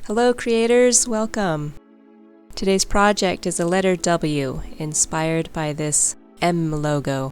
Hello creators, welcome! Today's project is a letter W, inspired by this M logo.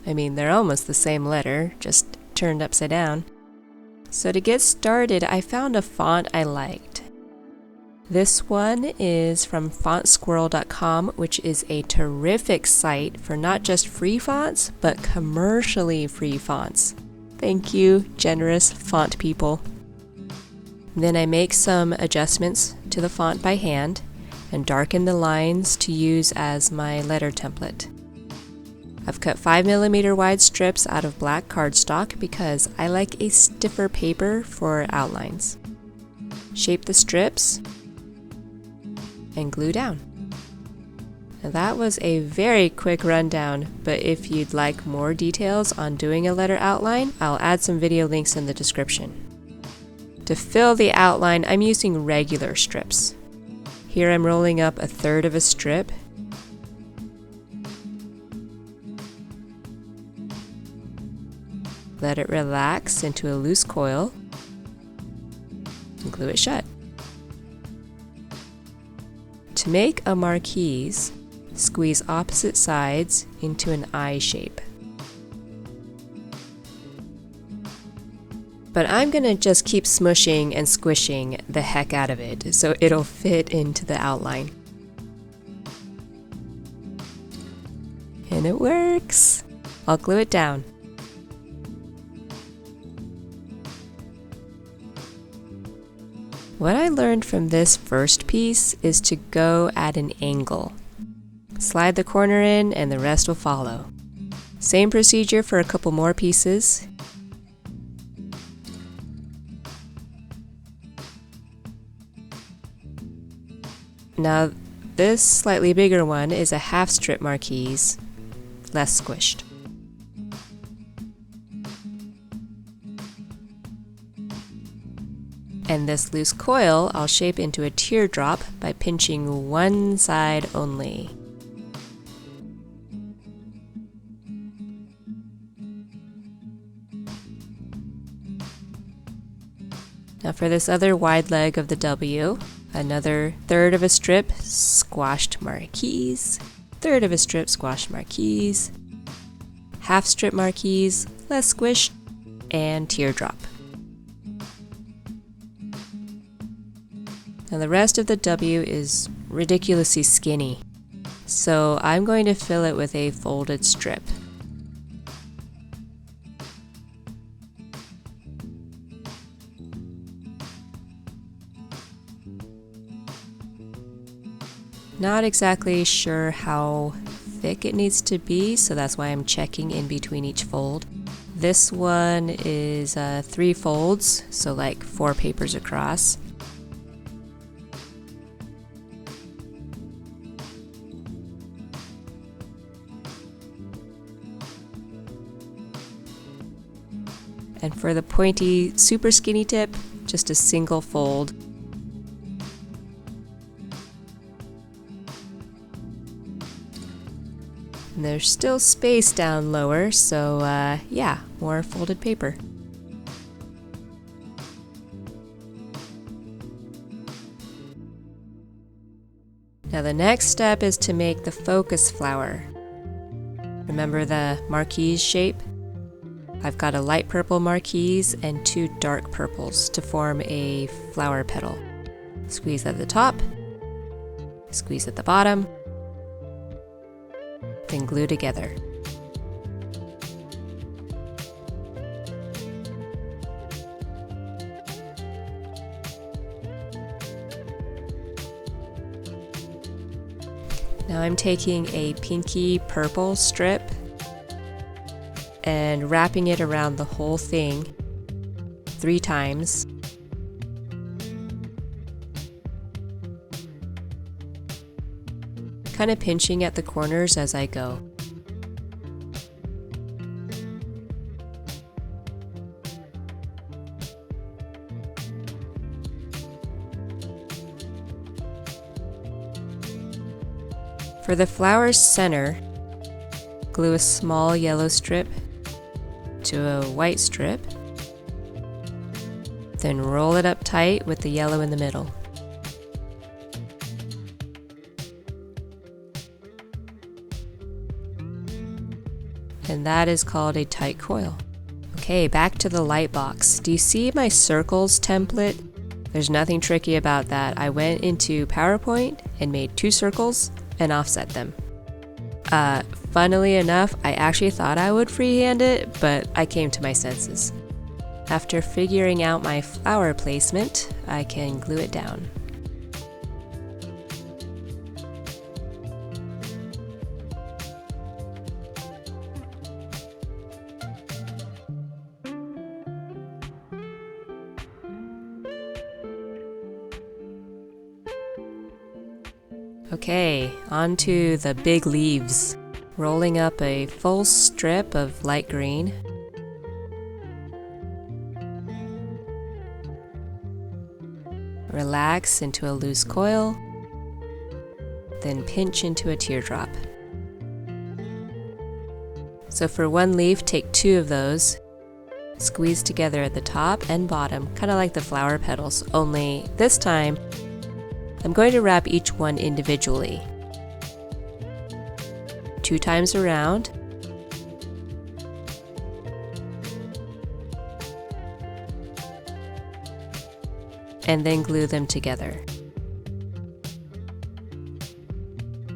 I mean, they're almost the same letter, just turned upside down. So to get started, I found a font I liked. This one is from fontsquirrel.com, which is a terrific site for not just free fonts, but commercially free fonts. Thank you, generous font people. Then I make some adjustments to the font by hand and darken the lines to use as my letter template. I've cut 5mm wide strips out of black cardstock because I like a stiffer paper for outlines. Shape the strips and glue down. Now that was a very quick rundown, but if you'd like more details on doing a letter outline, I'll add some video links in the description. To fill the outline, I'm using regular strips. Here I'm rolling up 1/3 of a strip. Let it relax into a loose coil and glue it shut. To make a marquise, squeeze opposite sides into an I shape. But I'm gonna just keep smushing and squishing the heck out of it so it'll fit into the outline. And it works! I'll glue it down. What I learned from this first piece is to go at an angle. Slide the corner in and the rest will follow. Same procedure for a couple more pieces. Now this slightly bigger one is a half strip marquise, less squished. And this loose coil I'll shape into a teardrop by pinching one side only. Now for this other wide leg of the W, another 1/3 of a strip, squashed marquise, 1/3 of a strip, squashed marquise, half strip marquise, less squished, and teardrop. Now the rest of the W is ridiculously skinny, so I'm going to fill it with a folded strip. Not exactly sure how thick it needs to be, so that's why I'm checking in between each fold. This one is 3 folds, so like 4 papers across. And for the pointy, super skinny tip, just a single fold. And there's still space down lower, so yeah, more folded paper. Now the next step is to make the focus flower. Remember the marquise shape? I've got a light purple marquise and 2 dark purples to form a flower petal. Squeeze at the top, squeeze at the bottom, then glue together. Now I'm taking a pinky purple strip and wrapping it around the whole thing 3 times. Kind of pinching at the corners as I go. For the flower's center, glue a small yellow strip to a white strip, Then roll it up tight with the yellow in the middle. And that is called a tight coil. Okay, back to the light box. Do you see my circles template? There's nothing tricky about that. I went into PowerPoint and made 2 circles and offset them. Funnily enough, I actually thought I would freehand it, but I came to my senses. After figuring out my flower placement, I can glue it down. Okay, on to the big leaves. Rolling up a full strip of light green. Relax into a loose coil, then pinch into a teardrop. So for one leaf, take 2 of those, squeeze together at the top and bottom, kind of like the flower petals, only this time I'm going to wrap each one individually. 2 times around. And then glue them together.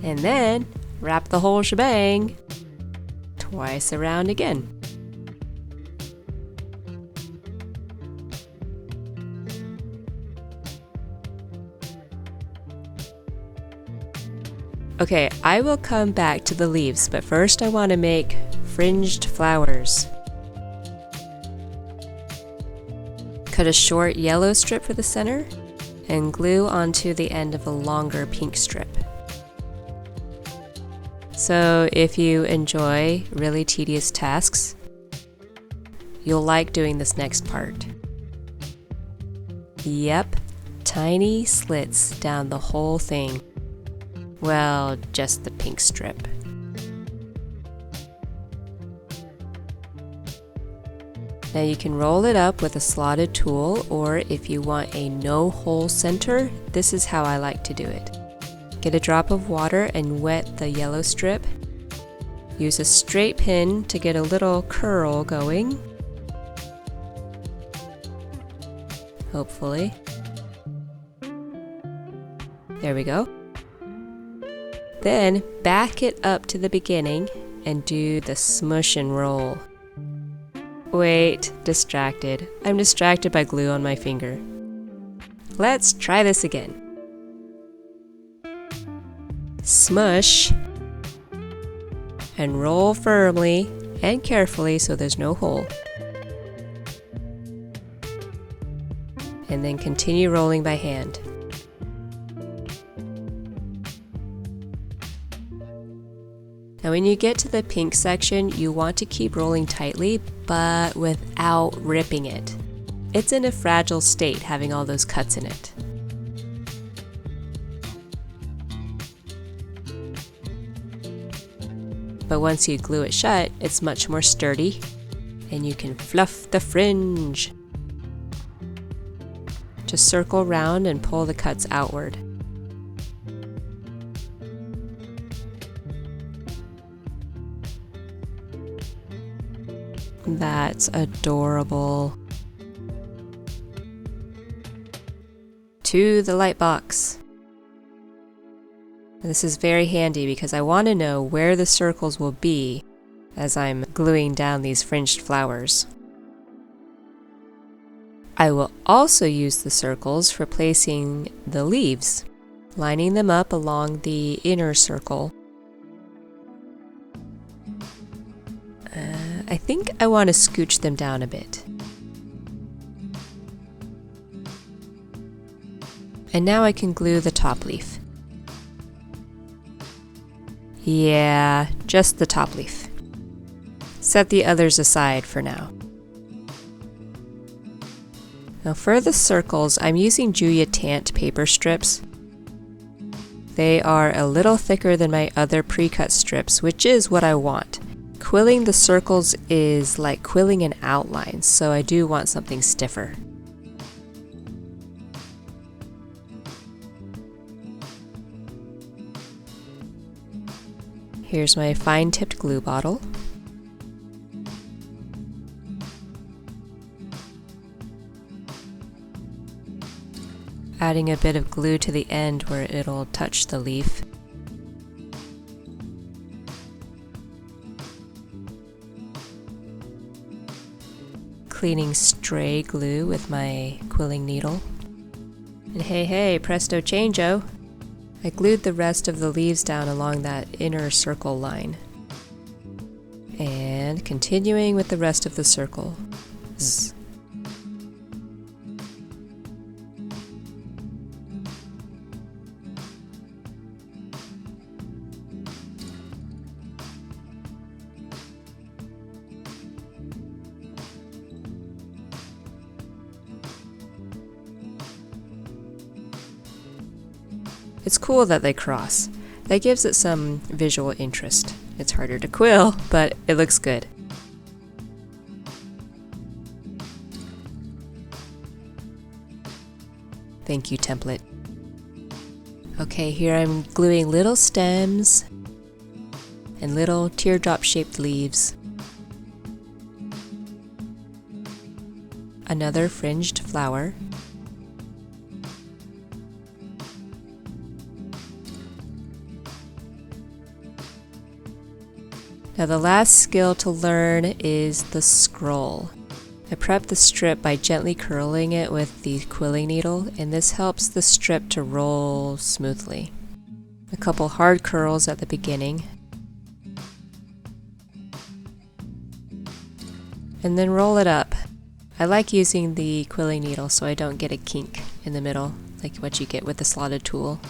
And then wrap the whole shebang twice around again. Okay, I will come back to the leaves, but first I want to make fringed flowers. Cut a short yellow strip for the center and glue onto the end of a longer pink strip. So if you enjoy really tedious tasks, you'll like doing this next part. Yep, tiny slits down the whole thing. Well, just the pink strip. Now you can roll it up with a slotted tool, or if you want a no-hole center, this is how I like to do it. Get a drop of water and wet the yellow strip. Use a straight pin to get a little curl going. Hopefully. There we go. Then back it up to the beginning and do the smush and roll. Wait, distracted. I'm distracted by glue on my finger. Let's try this again. Smush and roll firmly and carefully so there's no hole. And then continue rolling by hand. Now when you get to the pink section, you want to keep rolling tightly, but without ripping it. It's in a fragile state having all those cuts in it. But once you glue it shut, it's much more sturdy, and you can fluff the fringe. Just circle around and pull the cuts outward. That's adorable. To the light box. This is very handy because I want to know where the circles will be as I'm gluing down these fringed flowers. I will also use the circles for placing the leaves, lining them up along the inner circle. I think I want to scooch them down a bit. And now I can glue the top leaf. Yeah, just the top leaf. Set the others aside for now. Now for the circles, I'm using Juya Tant paper strips. They are a little thicker than my other pre-cut strips, which is what I want. Quilling the circles is like quilling an outline, so I do want something stiffer. Here's my fine-tipped glue bottle. Adding a bit of glue to the end where it'll touch the leaf. Cleaning stray glue with my quilling needle. And hey, presto changeo! I glued the rest of the leaves down along that inner circle line. And continuing with the rest of the circle. Zzz. It's cool that they cross. That gives it some visual interest. It's harder to quill, but it looks good. Thank you, template. Okay, here I'm gluing little stems and little teardrop-shaped leaves. Another fringed flower. Now the last skill to learn is the scroll. I prep the strip by gently curling it with the quilling needle, and this helps the strip to roll smoothly. A couple hard curls at the beginning, and then roll it up. I like using the quilling needle so I don't get a kink in the middle, like what you get with the slotted tool.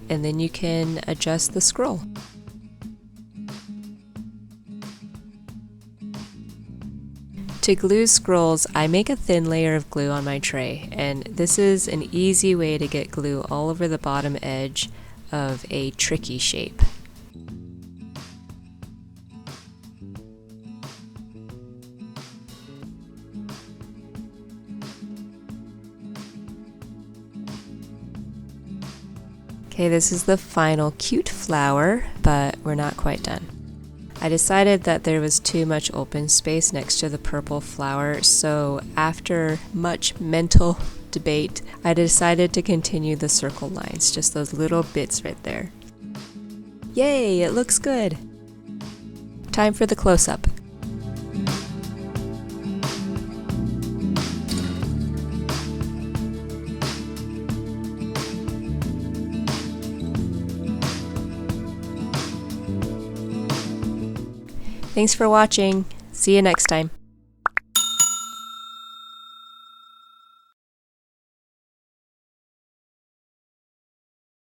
And then you can adjust the scroll. To glue scrolls, I make a thin layer of glue on my tray, and this is an easy way to get glue all over the bottom edge of a tricky shape. Okay, this is the final cute flower, but we're not quite done. I decided that there was too much open space next to the purple flower, so after much mental debate, I decided to continue the circle lines, just those little bits right there. Yay, it looks good! Time for the close-up. Thanks for watching. See you next time.